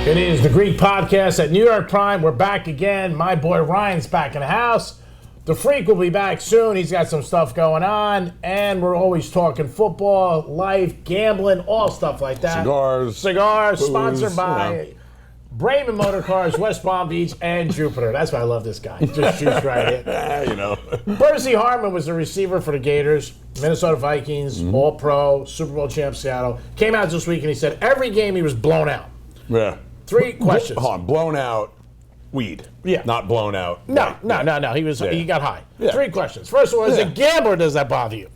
It is the Greek Podcast at New York Prime. We're back again. My boy Ryan's back in the house. The Freak will be back soon. He's got some stuff going on. And we're always talking football, life, gambling, all stuff like that. Cigars, booze, sponsored by Brayman Motor Cars, West Palm Beach, and Jupiter. That's why I love this guy. Just shoots right in. Percy Hartman was the receiver for the Gators, Minnesota Vikings, All-Pro, Super Bowl champ Seattle. Came out this week and he said every game he was blown out. Yeah. 3 questions. Hold on, blown out weed. Yeah. Not blown out. No. He got high. Yeah. 3 questions. First of all, as a gambler, does that bother you?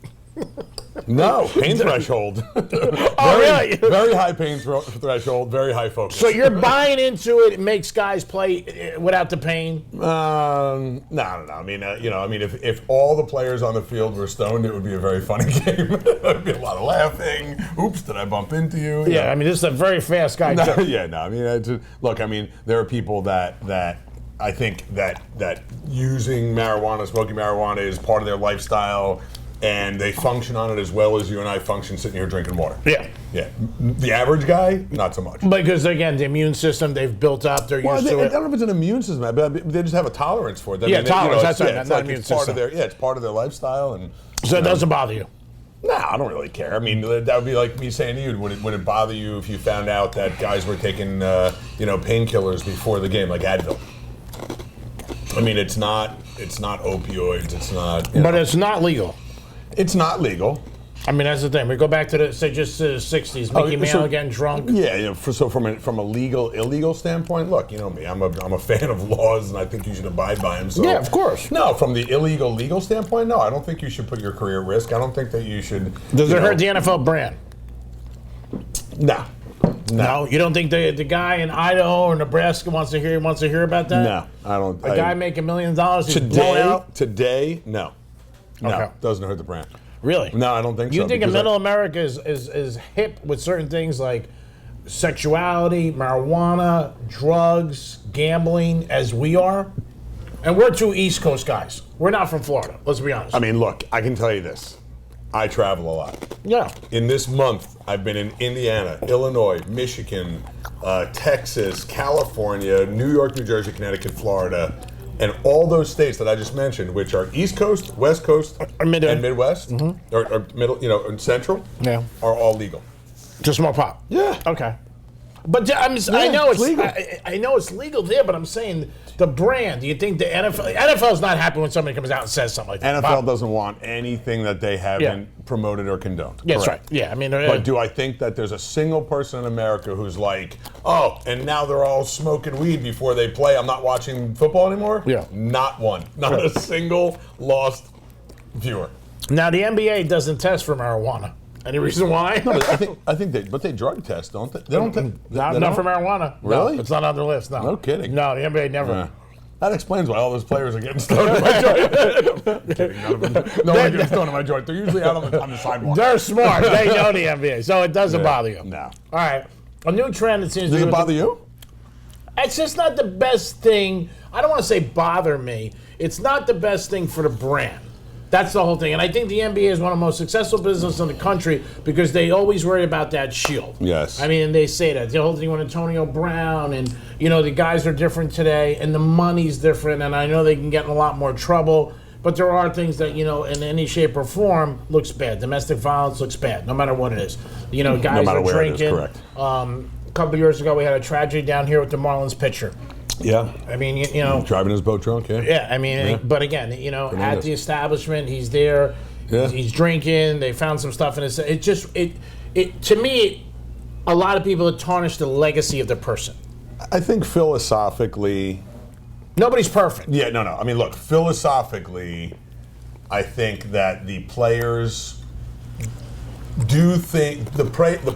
No, pain threshold. Really? Very high pain threshold, very high focus. So you're buying into it makes guys play without the pain? No. I mean, if all the players on the field were stoned, it would be a very funny game. There'd be a lot of laughing. Oops, did I bump into you? Yeah, I mean, this is a very fast guy. No, yeah, no. I mean, look, I mean, there are people that I think that using marijuana, smoking marijuana is part of their lifestyle. And they function on it as well as you and I function sitting here drinking water. Yeah. Yeah. The average guy, not so much. Because, again, the immune system they've built up, they're used to it. I don't know if it's an immune system, but they just have a tolerance for it. Tolerance, that's right, not like immune it's part system. of their, it's part of their lifestyle. And so it doesn't bother you? No, I don't really care. I mean, that would be like me saying to you, would it bother you if you found out that guys were taking, painkillers before the game, like Advil? I mean, it's not opioids, it's not... But it's not legal. It's not legal. I mean, that's the thing. We go back to the 60s, Mickey Mantle getting drunk. Yeah. So from a illegal standpoint, look, you know me. I'm a fan of laws, and I think you should abide by them. So, yeah, of course. No, from the legal standpoint, no. I don't think you should put your career at risk. I don't think that you should. Does it hurt the NFL brand? No. No, you don't think the guy in Idaho or Nebraska wants to hear about that? No, I don't. A guy making $1 million he's blown out? Today, no. No, Okay. Doesn't hurt the brand. Really? No, I don't think so. You think in middle America is hip with certain things like sexuality, marijuana, drugs, gambling as we are? And we're 2 East Coast guys. We're not from Florida, let's be honest. I mean, look, I can tell you this. I travel a lot. Yeah. In this month, I've been in Indiana, Illinois, Michigan, Texas, California, New York, New Jersey, Connecticut, Florida. And all those states that I just mentioned, which are East Coast, West Coast, and Midwest, or middle, and Central, are all legal. Just more pop. Yeah. Okay. But I know it's legal. I know it's legal there, but I'm saying the brand. Do you think the NFL is not happy when somebody comes out and says something like that? NFL doesn't want anything that they haven't promoted or condoned. Yeah, that's right. Yeah, I mean, but do I think that there's a single person in America who's like, oh, and now they're all smoking weed before they play? I'm not watching football anymore. Yeah, not one, not a single lost viewer. Now the NBA doesn't test for marijuana. Any reason why? No, I think they drug test, don't they? They don't. Not for marijuana. Really? No, it's not on the list. No kidding. No, the NBA never. That explains why all those players are getting stoned in my joint. Kidding, no one gets stoned in my joint. They're usually out on the sidewalk. They're smart. They know the NBA, so it doesn't bother you. No. All right. A new trend that seems. Does it bother you? It's just not the best thing. I don't want to say bother me. It's not the best thing for the brand. That's the whole thing. And I think the NBA is one of the most successful businesses in the country because they always worry about that shield. Yes. I mean, they say that. The whole thing with Antonio Brown and, the guys are different today and the money's different and I know they can get in a lot more trouble. But there are things that, in any shape or form looks bad. Domestic violence looks bad, no matter what it is. Guys no matter are where drinking. It is, correct. A couple of years ago, we had a tragedy down here with the Marlins pitcher. Yeah. I mean, driving his boat drunk, yeah. Yeah, I mean, but again, at the establishment, he's there, he's drinking, they found some stuff in his, to me, a lot of people have tarnished the legacy of the person. I think philosophically... Nobody's perfect. Yeah, no. I mean, look, philosophically, I think that the players do think, the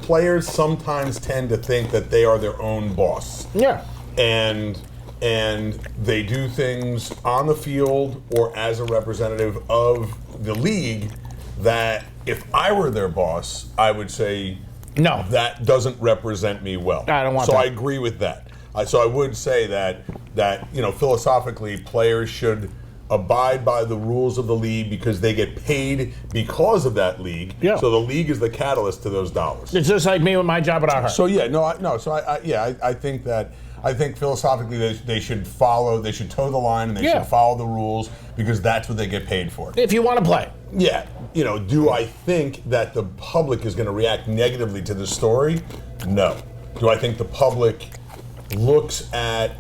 players sometimes tend to think that they are their own boss. Yeah. And they do things on the field or as a representative of the league that if I were their boss, I would say, no, that doesn't represent me well. I don't want that. So I agree with that. So I would say that philosophically players should abide by the rules of the league because they get paid because of that league. Yeah. So the league is the catalyst to those dollars. It's just like me with my job at our heart. So I think that. I think philosophically they should toe the line and they should follow the rules because that's what they get paid for. If you want to play. Yeah. Do I think that the public is going to react negatively to this story? No. Do I think the public looks at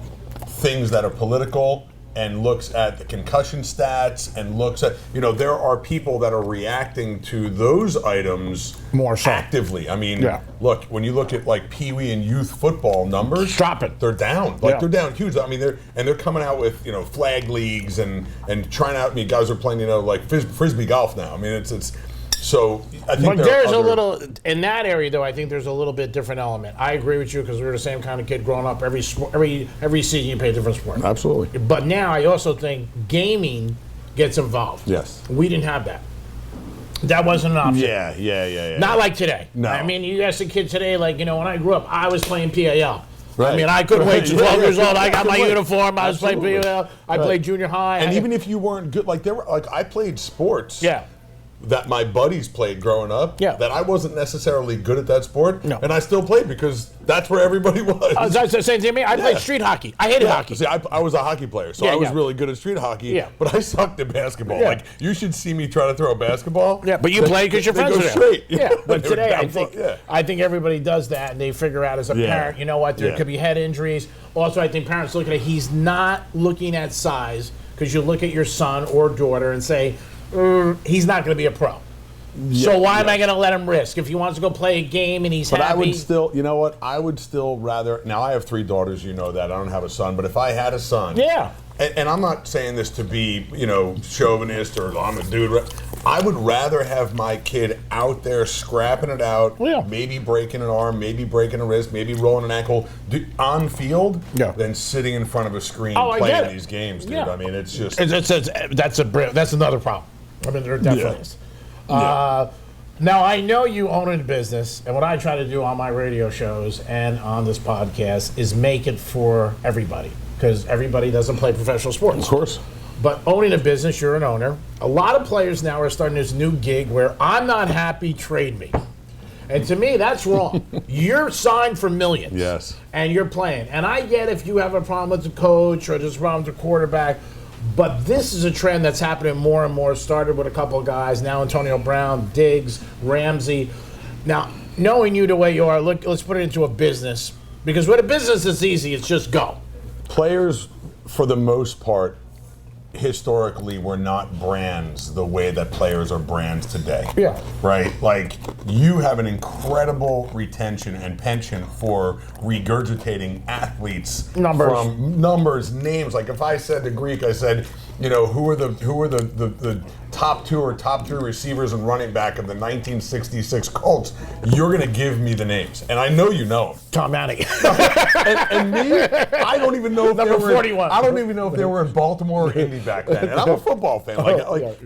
things that are political and looks at the concussion stats and looks at, there are people that are reacting to those items more so actively. I mean, look, when you look at like Pee Wee and youth football numbers, they're down. They're down huge. I mean, they're coming out with, flag leagues and trying out. I mean, guys are playing, like frisbee golf now. I mean, it's so I think. But there's a little in that area, though. I think there's a little bit different element. I agree with you because we were the same kind of kid growing up. Every season you play a different sport. Absolutely. But now I also think gaming gets involved. Yes. We didn't have that. That wasn't an option. Yeah. Not like today. No. I mean, you ask a kid today, like, when I grew up, I was playing PAL. Right. I mean, I couldn't wait to 12 years old. I got my uniform. I was playing Absolutely. PAL. I played junior high. And even if you weren't good, I played sports. Yeah. That my buddies played growing up. Yeah. That I wasn't necessarily good at that sport. No. And I still played because that's where everybody was. That's the same thing to me. I played street hockey. I hated hockey. See, I was a hockey player, so I was really good at street hockey. Yeah. But I sucked at basketball. Yeah. Like, you should see me try to throw a basketball. Yeah, but you play because your friends go are there. straight. Yeah, but They were today down I think everybody does that, and they figure out as a parent, you know what, there could be head injuries. Also, I think parents look at it. He's not looking at size because you look at your son or daughter and say, he's not going to be a pro. So why am I going to let him risk? If he wants to go play a game and he's happy. But I would still, I would still rather. Now I have 3 daughters. You know that I don't have a son. But if I had a son, yeah. And I'm not saying this to be, chauvinist or I'm a dude. I would rather have my kid out there scrapping it out, maybe breaking an arm, maybe breaking a wrist, maybe rolling an ankle on field than sitting in front of a screen playing these games, dude. I mean, it's just that's another problem. I mean, there definitely is. Now, I know you own a business, and what I try to do on my radio shows and on this podcast is make it for everybody, because everybody doesn't play professional sports. Of course. But owning a business, you're an owner. A lot of players now are starting this new gig where I'm not happy, trade me. And to me, that's wrong. You're signed for millions. Yes. And you're playing. And I get if you have a problem with the coach or just a problem with the quarterback. But this is a trend that's happening more and more. Started with a couple of guys. Now Antonio Brown, Diggs, Ramsey. Now, knowing you the way you are, let's put it into a business. Because with a business, it's easy. It's just go. Players, for the most part, historically were not brands the way that players are brands today. Yeah. Right? Like, you have an incredible retention and penchant for regurgitating athletes from numbers, names. Like, if I said to Greek, I said, who are the top 2 or top 3 receivers and running back of the 1966 Colts, you're going to give me the names. And I know you know them. Tom Manning. and me, I don't even know if Number 41. I don't even know if they were in Baltimore or Indy back then. And I'm a football fan.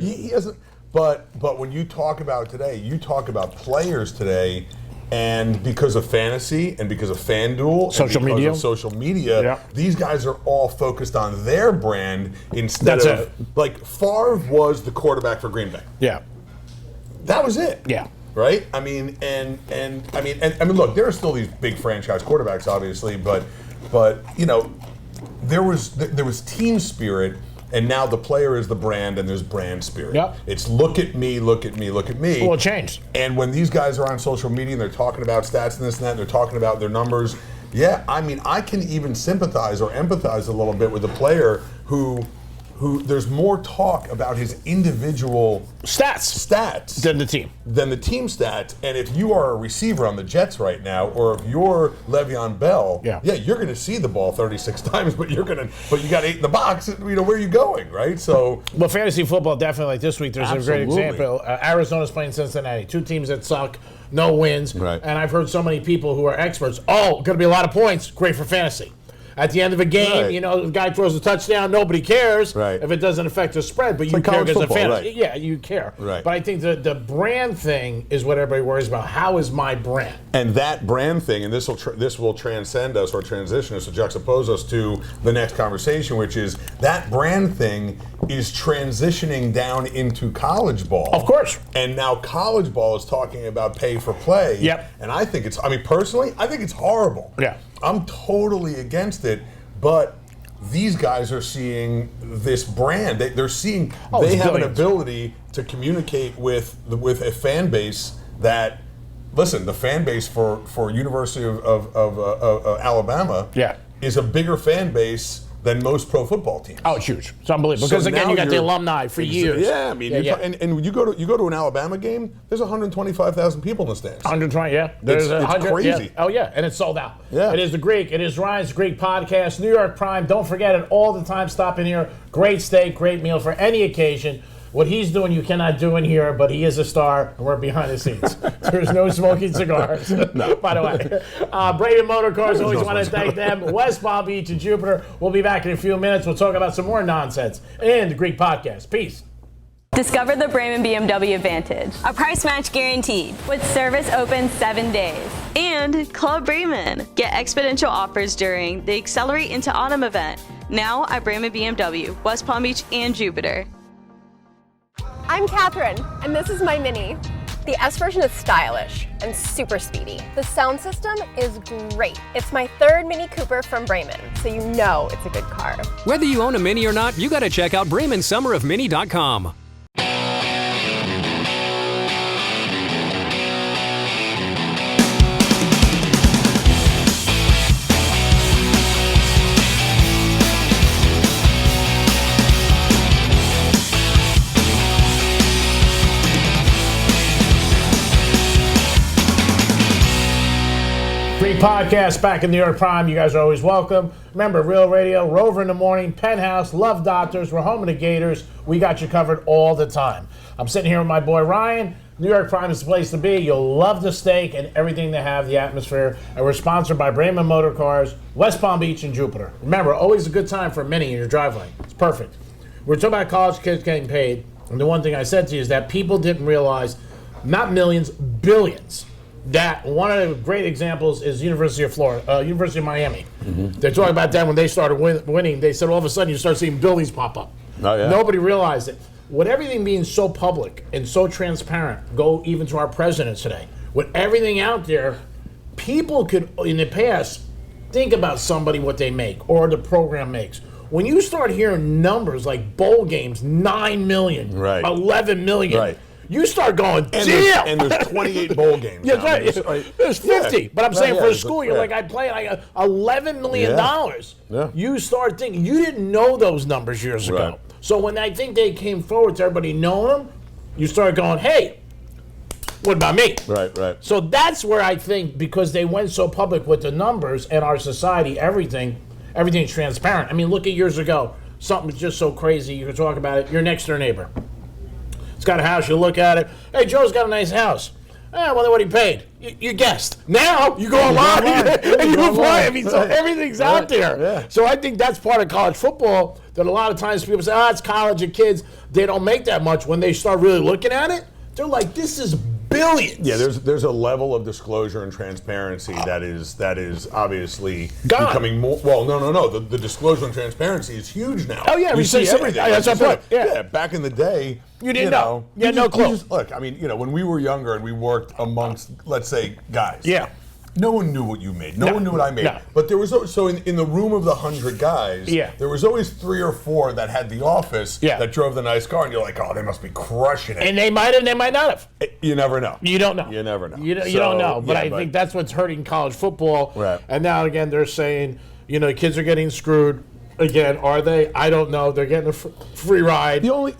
He hasn't. But when you talk about today, you talk about players today, and because of fantasy and because of FanDuel, social media, these guys are all focused on their brand instead of like Favre was the quarterback for Green Bay. Yeah. That was it. Yeah. Right? I mean, and look, there are still these big franchise quarterbacks, obviously, but there was team spirit, and now the player is the brand, and there's brand spirit. Yep. It's look at me, look at me, look at me. Well, it changed. And when these guys are on social media and they're talking about stats and this and that, and they're talking about their numbers, I can even sympathize or empathize a little bit with a player who there's more talk about his individual stats than the team stats. And if you are a receiver on the Jets right now, or if you're Le'Veon Bell, you're going to see the ball 36 times, but you got 8 in the box. Where are you going, right? So, well, fantasy football definitely like this week. There's a great example. Arizona's playing Cincinnati, 2 teams that suck, no wins, right. And I've heard so many people who are experts. Oh, going to be a lot of points. Great for fantasy. At the end of a game, Right. the guy throws a touchdown, nobody cares Right. if it doesn't affect the spread, but you like care college because of football, fantasy. right. Yeah, you care. Right. But I think the brand thing is what everybody worries about. How is my brand? And that brand thing, and this will transcend us or transition us or juxtapose us to the next conversation, which is that brand thing is transitioning down into college ball. Of course. And now college ball is talking about pay for play. Yep. And I think personally, I think it's horrible. Yeah. I'm totally against it, but these guys are seeing this brand. They're seeing they it's have an billions. ability to communicate with a fan base that, listen, the fan base for University of Alabama Yeah. is a bigger fan base than most pro football teams. Oh, it's huge. It's unbelievable. So Because again, now you got the you're- alumni for years. Yeah, I mean, and you go to an Alabama game. There's 125,000 people in the stands. 120, yeah. There's It's 100, crazy. Yeah. Oh, yeah, and it's sold out. Yeah. It is the Greek. It is Ryan's Greek podcast, New York Prime. Don't forget it all the time. Stop in here. Great steak, great meal for any occasion. What he's doing, you cannot do in here, but he is a star, and we're behind the scenes. There's no smoking cigars, by the way. Brady Motor Cars, always want to thank them. West Palm Beach and Jupiter. We'll be back in a few minutes. We'll talk about some more nonsense in the Greek podcast. Peace. Discover the Bremen BMW Vantage. A price match guaranteed. With service open 7 days. And Club Bremen. Get exponential offers during the Accelerate into Autumn event. Now at Bremen BMW, West Palm Beach, and Jupiter. I'm Catherine, and this is my Mini. The S version is stylish and super speedy. The sound system is great. It's my third Mini Cooper from Bremen, so you know it's a good car. Whether you own a Mini or not, you gotta check out BremenSummerOfMini.com. Greek podcast back in New York Prime. You guys are always welcome. Remember, Real Radio, Rover in the Morning, Penthouse, Love Doctors. We're home of the Gators. We got you covered all the time. I'm sitting here with my boy Ryan. New York Prime is the place to be. You'll love the steak and everything they have, the atmosphere. And we're sponsored by Bremen Motor Cars, West Palm Beach, and Jupiter. Remember, always a good time for a Mini in your driveway. It's perfect. We're talking about college kids getting paid. And the one thing I said to you is that people didn't realize, not millions, billions. That one of the great examples is University of Florida, University of Miami. They're talking about that when they started winning. They said all of a sudden you start seeing buildings pop up. Oh, yeah. Nobody realized it. With everything being so public and so transparent, go even to our president today. With everything out there, people could, in the past, think about somebody, what they make, or the program makes. When you start hearing numbers like bowl games, 9 million, Right. 11 million, Right. you start going, And damn! there's 28 bowl games. Yeah, now. right. There's 50. Yeah. But I'm saying Yeah, for a yeah, school, but- you're yeah. like, I play like $11 million. Yeah. You start thinking, you didn't know those numbers years ago. Right. So when I think they came forward to everybody knowing them, you start going, hey, what about me? Right. So that's where I think, because they went so public with the numbers and our society, everything's transparent. I mean, look at years ago, something just so crazy, you could talk about it, your next door neighbor. It's got a house, you look at it, hey, Joe's got a nice house. I wonder what he paid. You guessed. Now you go online and you apply. I mean, so everything's out there. Yeah. So I think that's part of college football that a lot of times people say, it's college and kids. They don't make that much. When they start really looking at it, they're like, this is billions. Yeah, there's a level of disclosure and transparency that is obviously Gone. becoming more. Well, no. The disclosure and transparency is huge now. Oh, yeah, you we see say everything. that's Like our you point. said, Yeah. Back in the day, You didn't know. You had no clue. Look, I mean, when we were younger and we worked amongst, let's say, guys. Yeah. No one knew what you made. No No. one knew what I made. No. But there was so in the room of the 100 guys, Yeah. there was always 3 or 4 that had the office Yeah. that drove the nice car, and you're like, oh, they must be crushing it. And they might have, and they might not have. You never know. You don't know. You never know. You So, don't know. But yeah, I think that's what's hurting college football. Right. And now again, they're saying, kids are getting screwed. Again, are they? I don't know. They're getting a free ride. Look,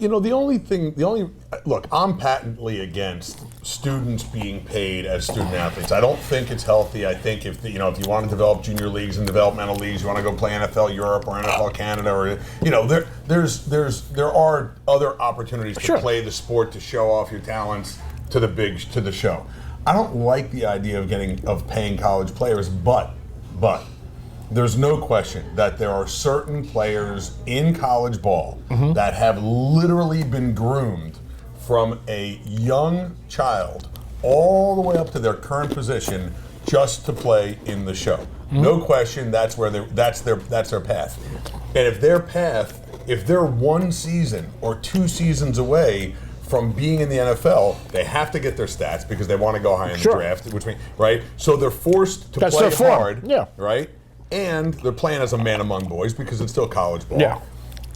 I'm patently against students being paid as student athletes. I don't think it's healthy. I think if you want to develop junior leagues and developmental leagues, you want to go play NFL Europe or NFL Canada, or there are other opportunities to Sure. play the sport, to show off your talents to the show. I don't like the idea of paying college players, but there's no question that there are certain players in college ball Mm-hmm. that have literally been groomed from a young child all the way up to their current position just to play in the show. Mm-hmm. No question, that's their path. And if they're 1 season or 2 seasons away from being in the NFL, they have to get their stats because they want to go high in the Sure. draft, which means, right? So they're forced to That's play their form. hard, Yeah. right? And they're playing as a man among boys because it's still college ball. Yeah.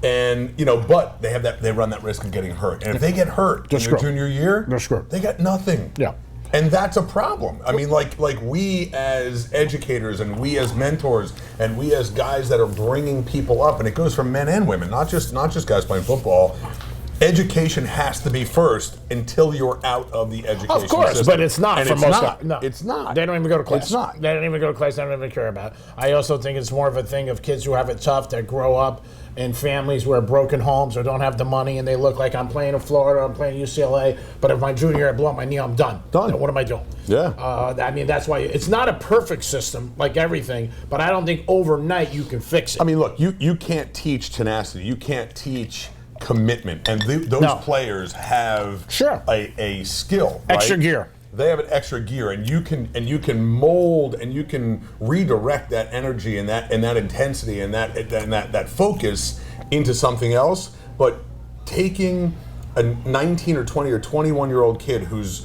And but they run that risk of getting hurt. And if they get hurt They're in their screwed. junior year, They're screwed. they got nothing. Yeah. And that's a problem. I mean, like we as educators and we as mentors and we as guys that are bringing people up, and it goes for men and women, not just guys playing football. Education has to be first until you're out of the education Of course, system. but it's not And for it's most not. guys. No, It's not. They don't even go to class. It's not. They don't even go to class. They don't even care about it. I also think it's more of a thing of kids who have it tough that grow up in families where broken homes or don't have the money and they look like I'm playing in Florida, I'm playing UCLA, but if my junior year I blow up my knee, I'm done. Done. Then what am I doing? Yeah. I mean, that's why it's not a perfect system like everything, but I don't think overnight you can fix it. I mean, look, you can't teach tenacity. You can't teach commitment. And those No. players have Sure. a skill. Right? Extra gear. They have an extra gear, and you can mold and you can redirect that energy and that intensity and that focus into something else. But taking a 19 or 20 or 21-year-old kid who's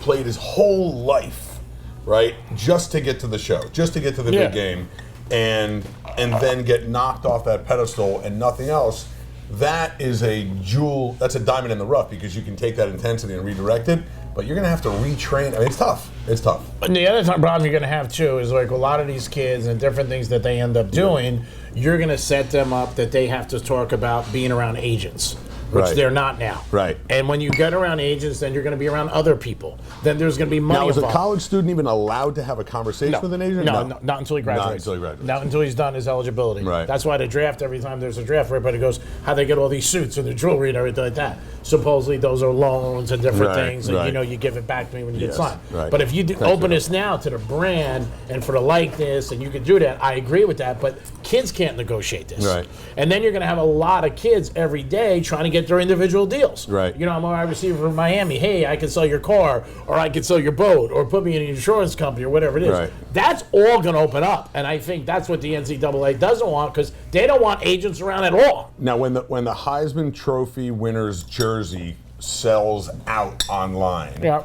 played his whole life, right, just to get to the show, just to get to the Yeah. big game, and then get knocked off that pedestal and nothing else. That is a jewel. That's a diamond in the rough because you can take that intensity and redirect it. But you're going to have to retrain. I mean, it's tough. It's tough. And the other problem you're going to have too is like a lot of these kids and different things that they end up doing, you're going to set them up that they have to talk about being around agents, which Right. they're not now. Right. And when you get around agents, then you're going to be around other people. Then there's going to be money Now, is a involved. college student even allowed to have a conversation with an agent? No, not until he graduates. Not until he graduates. Not until he's done his eligibility. Right. That's why the draft, every time there's a draft, everybody goes, how they get all these suits and the jewelry and everything like that. Supposedly those are loans and different Right, things, and right. you give it back to me when you Yes, get signed. right. But if you Thank open you. this now to the brand and for the likeness, and you can do that, I agree with that. But kids can't negotiate this. Right. And then you're going to have a lot of kids every day trying to get their individual deals. Right. You know, I'm a wide receiver from Miami. Hey, I can sell your car, or I can sell your boat, or put me in an insurance company, or whatever it is. Right. That's all going to open up, and I think that's what the NCAA doesn't want because they don't want agents around at all. Now, when the Heisman Trophy winner's jersey sells out online, Yeah.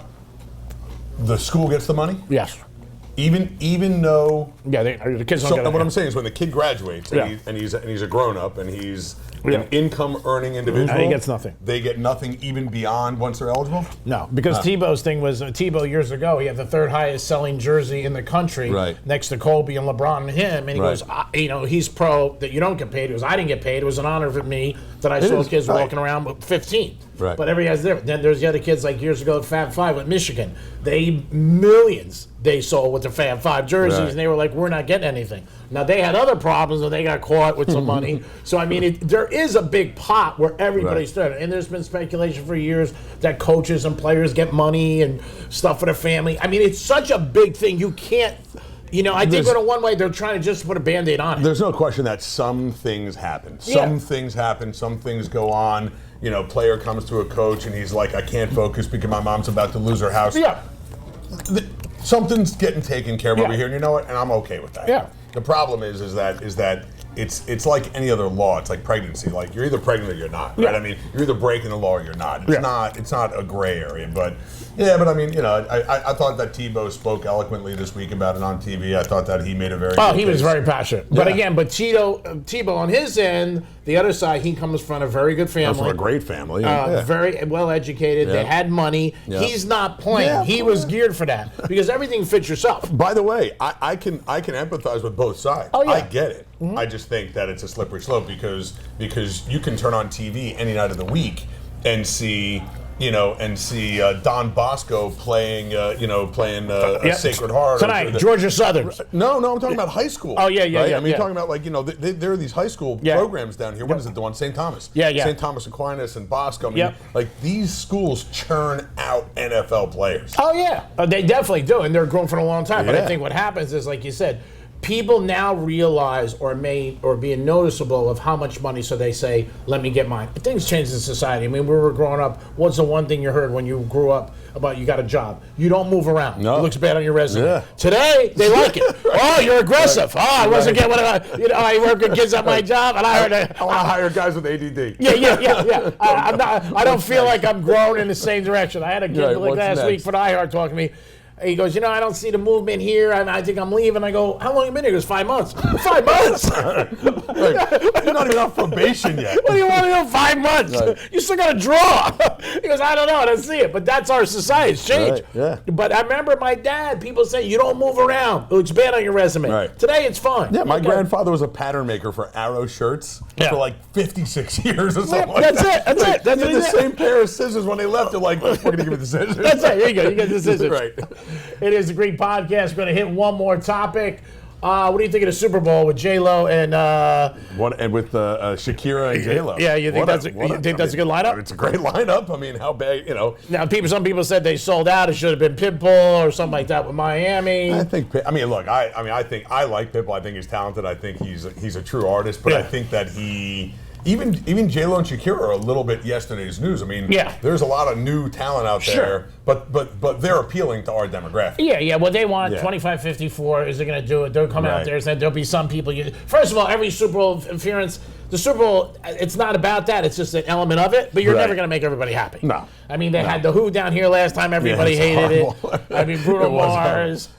the school gets the money, Yes. even though. Yeah. The kids don't So get it. what I'm saying is, when the kid graduates Yeah. and he's a grown up and he's Yeah. an income earning individual, He gets nothing. They get nothing even beyond once they're eligible. No, because Tebow's thing was Tebow years ago. He had the third highest selling jersey in the country, Right. next to Kobe and LeBron and him. And he Right. goes, he's pro that you don't get paid. He goes, I didn't get paid. It was an honor for me that I saw is, kids right. walking around with 15. Right. But every guy's different. Then there's the other kids like years ago at Fab Five with Michigan. Millions they sold with the Fab Five jerseys, Right. and they were like, we're not getting anything. Now they had other problems and they got caught with some money. So I mean, there is a big pot where everybody's starting, and there's been speculation for years that coaches and players get money and stuff for their family. I mean, it's such a big thing. You can't, I think in a one way they're trying to just put a Band-Aid on it. There's no question that some things happen. Yeah. Some things happen. Some things go on. Player comes to a coach and he's like, I can't focus because my mom's about to lose her house. Yeah. Something's getting taken care of Yeah. over here, and you know what? And I'm okay with that. Yeah. The problem is that it's like any other law. It's like pregnancy. Like you're either pregnant or you're not. Right? Yeah. I mean, you're either breaking the law or you're not. It's Yeah. It's not a gray area. But yeah. But I mean, I thought that Tebow spoke eloquently this week about it on TV. I thought that he made a very. Oh, good he was case. very passionate. But Yeah. again, Tebow on his end, the other side, he comes from a very good family. Comes from a great family. Yeah. Very well educated. They Yeah. had money. Yeah. He's not playing. Yeah, he was geared for that because everything fits yourself. By the way, I can empathize with both sides. Oh, yeah. I get it. I just think that it's a slippery slope because you can turn on TV any night of the week and see Don Bosco playing Yeah. Sacred Heart Tonight, Georgia Southern. No, I'm talking about high school. Oh, yeah, right? yeah, I mean, yeah. talking about there are these high school Yeah. programs down here. What is it? The one St. Thomas. Yeah, yeah. St. Thomas Aquinas and Bosco. I mean, Yep. like these schools churn out NFL players. Oh, yeah. They definitely do, and they're grown for a long time. But I Yeah. think what happens is, like you said, people now realize or being noticeable of how much money, so they say, let me get mine. But things change in society. I mean, we were growing up, what's the one thing you heard when you grew up about you got a job? You don't move around. No. It looks bad on your resume. Yeah. Today, they like it. Oh, you're aggressive. Oh, I wasn't getting what I work with kids at my job, and I heard I want to hire guys with ADD. Yeah. I don't feel like I'm growing in the same direction. I had a kid Right, like what's last week next? for the iHeart talking to me. He goes, I don't see the movement here. I think I'm leaving. I go, how long you been here? He goes, 5 months. 5 months? You're not even on probation yet. What do you want to do? 5 months? Right. You still got to draw. He goes, I don't know. I don't see it. But that's our society. It's changed. Right, yeah. But I remember my dad, people say, you don't move around. It looks bad on your resume. Right. Today, it's fine. Yeah, my Okay. grandfather was a pattern maker for Arrow shirts for like 56 years or something like That's that. it. That's Like, it. That's he had what the he said. same pair of scissors when they left. They're like, we're going to give you the scissors. That's it. Here you go. You get the scissors. Right. It is a great podcast. We're going to hit one more topic. What do you think of the Super Bowl with J-Lo and... And with Shakira and J-Lo. Yeah, you think that's a good lineup? It's a great lineup. I mean, how bad, Now, some people said they sold out. It should have been Pitbull or something like that with Miami. I think. I mean, look. I think I like Pitbull. I think he's talented. I think he's a true artist. But Yeah. I think that he. Even J-Lo and Shakira are a little bit yesterday's news. I mean, Yeah. there's a lot of new talent out there, Sure. but they're appealing to our demographic. Yeah. Well, they want Yeah. 25-54. Is it going to do it? They'll come out Right. there and say there'll be some people. First of all, every Super Bowl appearance, the Super Bowl, it's not about that. It's just an element of it. But you're Right. never going to make everybody happy. No. I mean, they had the Who down here last time. Everybody it's hated horrible. it. I mean, Bruno It was Mars.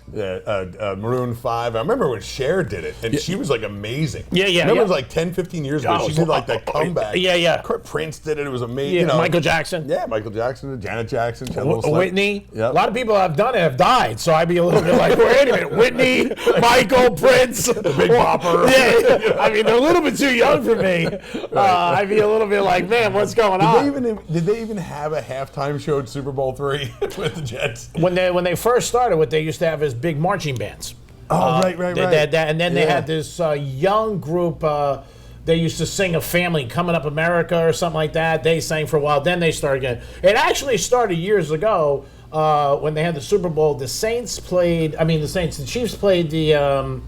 Maroon 5. I remember when Cher did it, and she was like amazing. Yeah. Remember it was like 10, 15 years ago. Oh, She did like that comeback. Yeah. Prince did it. It was amazing. Yeah, Michael Jackson. Yeah, Michael Jackson, Janet Jackson, she had a little slip. Whitney. Yep. A lot of people have done it, have died. So I'd be a little bit like, wait a minute, Whitney, Michael, Prince, Big Bopper. Yeah, I mean, they're a little bit too young for me. I'd be a little bit like, man, what's going on? Did they even have a halftime show at Super Bowl III with the Jets? When they first started, what they used to have is big marching bands. Oh, right. And then they Yeah. had this young group. They used to sing a family coming up America or something like that. They sang for a while. Then they started again. It actually started years ago when they had the Super Bowl. The Chiefs played the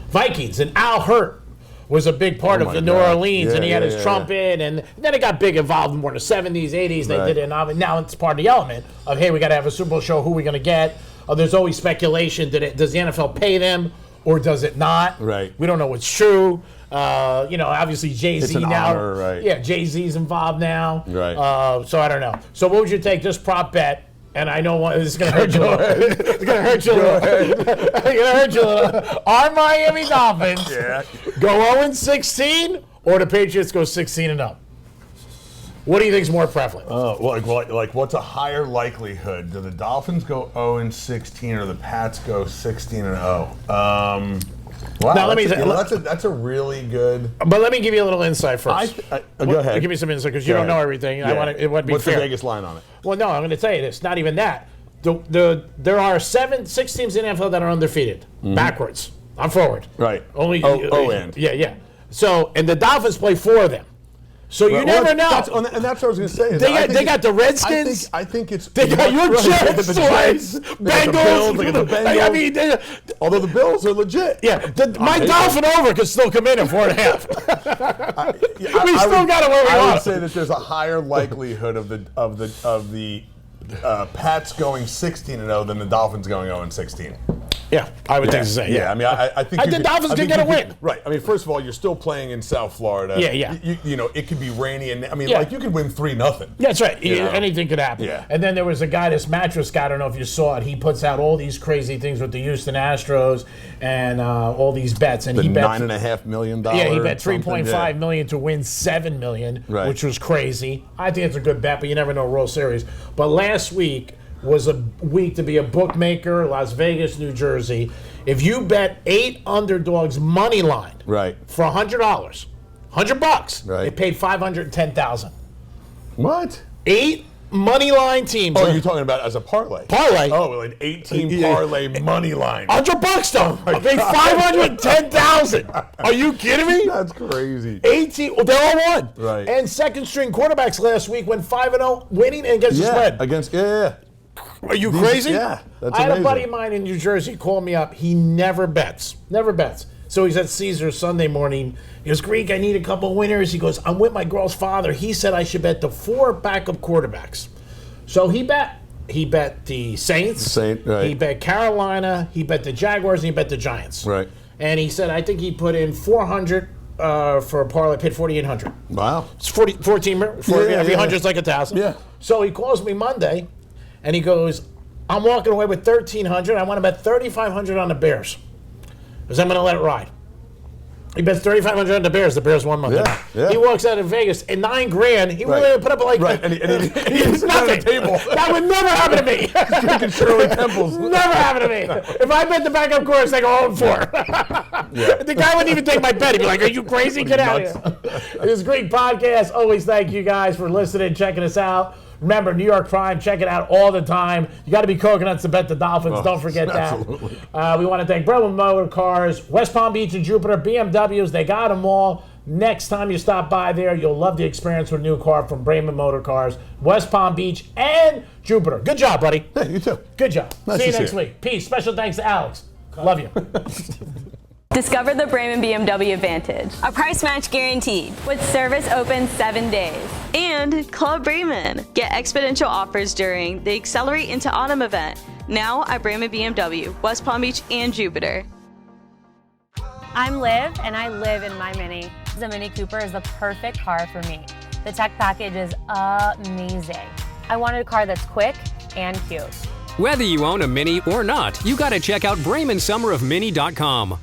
Vikings, and Al Hurt was a big part Oh of my the New God. Orleans, Yeah, and he had yeah, his yeah, trumpet, and then it got big, involved more in the 70s, 80s. They Right. did it, and now it's part of the element of, hey, we got to have a Super Bowl show. Who are we going to get? There's always speculation. Does the NFL pay them, or does it not? Right. We don't know what's true. Obviously Jay-Z It's an now. honor, right. Yeah, Jay-Z's involved now. Right. So I don't know. So what would you take this prop bet? And I know this is going to hurt you. It's going to hurt you a little. It's going to hurt you a little. Our Miami Dolphins go 0-16, or the Patriots go 16-0. What do you think is more prevalent? Like what's a higher likelihood? Do the Dolphins go 0-16 or the Pats go 16-0? Wow, Now, let me that's a really good. But let me give you a little insight first. Go ahead. Give me some insight because you Go don't know ahead. everything. Yeah. It would be What's fair. the Vegas line on it? Well, no, I'm going to tell you this. Not even that. There are 6 teams in the NFL that are undefeated. Backwards. I'm forward. Right. Only and. Yeah. So, and the Dolphins play 4 of them. So you never know. That's what I was going to say. is They got the Redskins. I think it's. They got your Right. Jets, They got the Jets, Bengals. they got the Bills, they got the Bengals. I mean, Although the Bills are legit. yeah. My hate Dolphin over could still come in at 4.5. We still got it where we I want would it. say that there's a higher likelihood of the Pats going 16-0 than the Dolphins going 0-16. Yeah, I would think the same. Yeah, I mean, I think I think Dolphins can get a win. Right. I mean, first of all, you're still playing in South Florida. Yeah. It could be rainy, and I mean, Yeah. like you could win 3-0. That's right. You know? Anything could happen. Yeah. And then there was a guy, this mattress guy, I don't know if you saw it. He puts out all these crazy things with the Houston Astros and all these bets. And The he bet $9.5 million. Yeah, he bet something, $3.5 million to win $7 million, Right. which was crazy. I think it's a good bet, but you never know World Series. But last week was a week to be a bookmaker, Las Vegas, New Jersey. If you bet 8 underdogs money line Right. for $100, $100, Right. it paid $510,000. What? 8 money line teams. Oh, you're talking about as a parlay? Parlay. Oh, an 18 parlay money line. $100 though. I paid $510,000. Are you kidding me? That's crazy. 18. Well, they all won. Right. And second string quarterbacks last week went 5-0, winning and against the spread. Against yeah. Are you crazy? Yeah, that's I had a amazing. buddy of mine in New Jersey call me up. He never bets. Never bets. So he's at Caesars Sunday morning. He goes, Greek, I need a couple winners. He goes, I'm with my girl's father. He said I should bet the 4 backup quarterbacks. So he bet. He bet the Saints. Right. He bet Carolina. He bet the Jaguars, and he bet the Giants. Right. And he said, I think he put in 400 for a parlay, paid 4,800. Wow. It's 14, every 100's like 1,000. Yeah. So he calls me Monday, and he goes, I'm walking away with 1,300. I want to bet 3,500 on the Bears, because I'm going to let it ride. He bets 3,500 on the Bears. The Bears won Monday. Yeah, yeah. He walks out of Vegas and $9,000. He really put up like and it's he nothing. at the table. That would never happen to me. Drinking Shirley Temples. Never happen to me. If I bet the backup course, they go 0-4. The guy wouldn't even take my bet. He'd be like, "Are you crazy? Get out of here." This is Greek Podcast. Always thank you guys for listening, checking us out. Remember, New York Prime, check it out all the time. You got to be coconuts to bet the Dolphins. Don't forget that. Absolutely. We want to thank Bremen Motor Cars, West Palm Beach and Jupiter, BMWs. They got them all. Next time you stop by there, you'll love the experience with a new car from Bremen Motor Cars, West Palm Beach and Jupiter. Good job, buddy. Hey, you too. Good job. Nice See you to see next you. week. Peace. Special thanks to Alex. Love you. Discover the Bremen BMW Advantage. A price match guaranteed. With service open 7 days. And Club Bremen. Get exponential offers during the Accelerate into Autumn event. Now at Bremen BMW, West Palm Beach, and Jupiter. I'm Liv, and I live in my Mini. The Mini Cooper is the perfect car for me. The tech package is amazing. I wanted a car that's quick and cute. Whether you own a Mini or not, you gotta check out BremenSummerofMini.com.